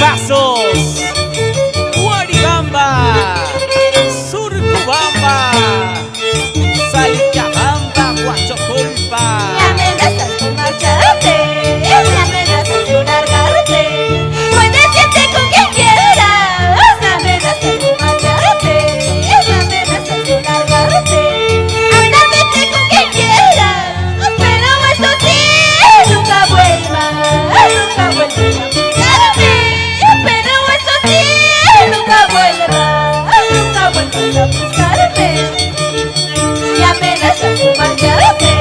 Pasos, Guaribamba, Surcubamba, Salcabamba, Huachoculpa. Me amenazas con marcharte, me amenazas con largarte. Puedes irte con quien quieras. Me amenazas con marcharte, me amenazas con largarte. Anda, vete con quien quieras, pero eso sí, nunca vuelvas a buscarme. Pero eso sí, nunca vuelvas a buscarme. Me amenazas con marcharte,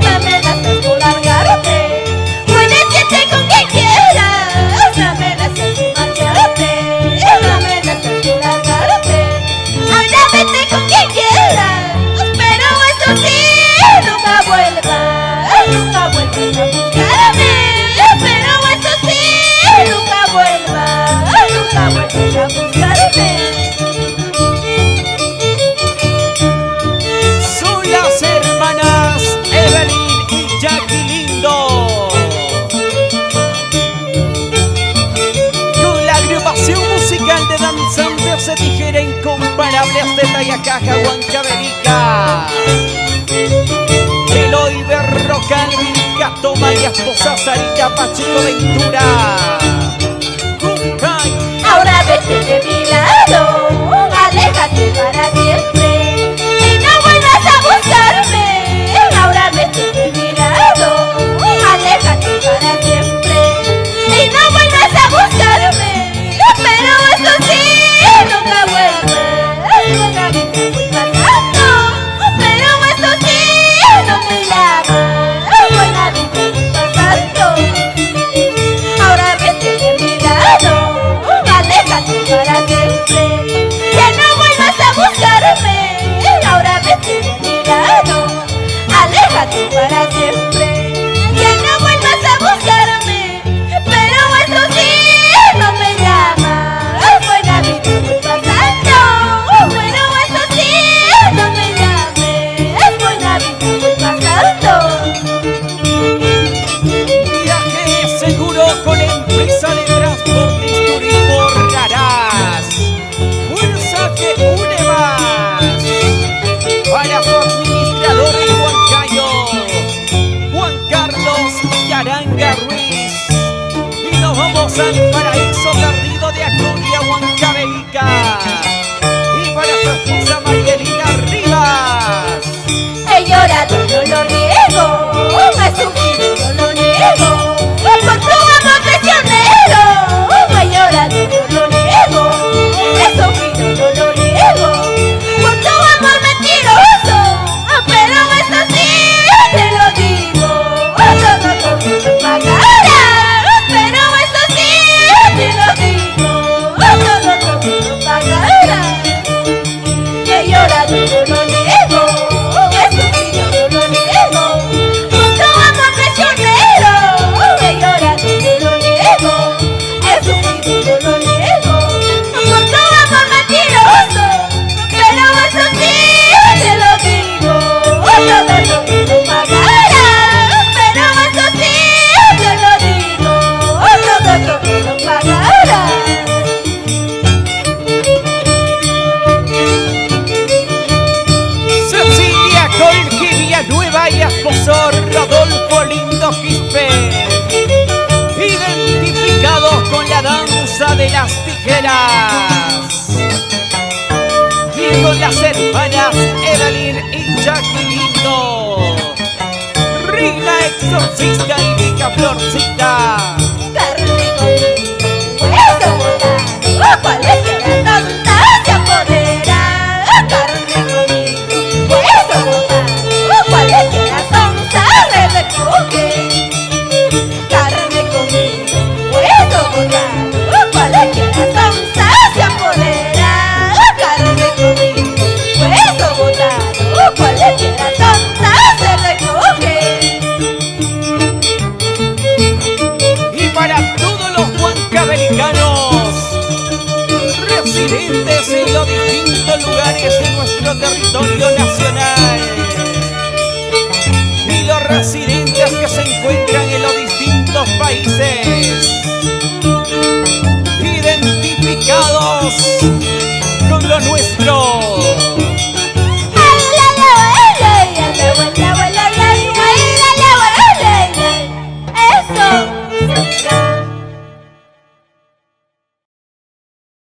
me amenazas con largarte. Puedes irte con quien quieras. Me amenazas con marcharte, me amenazas con largarte. Anda, vete con quien quieras, pero eso sí, nunca vuelvas a buscarme. Pero eso sí, nunca vuelvas a buscarme. Son las hermanas Evelyn y Jackie Lindo, con la agrupación musical de danzantes de tijera incomparables de Tayacaja, Huancavelica. Eloy Berrocal, Gato María Esposa, Sarita Pacheco Ventura. Juncay. Ahora vete de mi lado, aléjate para siempre y no vuelvas a buscarme. Ahora vete de mi lado, aléjate para siempre y no vuelvas a buscarme. Pero eso sí, nunca vuelvas, buena vida voy pasando. Pero eso sí, no me llamas, buena vida voy pasando. Ahora vete de mi lado, aléjate para siempre, que no vuelvas a buscarme. Ahora vete de mi lado, aléjate para siempre, que no vuelvas a buscarme. Pero eso sí, no me llamas, buena vida voy pasando. Pero eso sí, no me llames, buena vida voy pasando. Viaje seguro con empresa de transportes Turismo Raraz. Fuerza que une más. Para su administrador en Huancayo, Juan Carlos Yaranga Ruiz. Y nos vamos al paraíso Garrido de Acuña, Huancavelica. Y para su esposa Marielina Rivas. He llorado, no lo niego, he sufrido, no lo niego, por tu amor traicionero. He llorado, no lo niego, he sufrido, no lo niego, por tu amor mentiroso. Pero eso sí, te lo digo, todo lo pagarás. Pero eso sí, te lo digo, todo lo pagarás. He llorado, no lo niego, he sufrido, no lo niego, por tu amor traicionero. He llorado, no lo niego, he sufrido, no lo niego, por tu amor mentiroso. Pero eso sí, te lo digo, todo lo pagarás. Pero eso sí, te lo digo, todo lo pagarás. Cecilia Colqui Villanueva y esposo Rodolfo Lindo Quispe, identificados con la danza de las tijeras, y con las hermanas Evelyn y Jackie Lindo, Rina Exorcista y Mica Florcita. Carne con hueso botado, cualquiera tonta se apodera. Carne conmigo, hueso botado, cualquiera sonsa se recoge. Carne conmigo, hueso botado, cualquiera sonsa se apodera. Carne conmigo, hueso botado, cualquiera sonsa se recoge. Y para todos los huancavelicanos, residentes en los distintos lugares de nuestro territorio nacional, y los residentes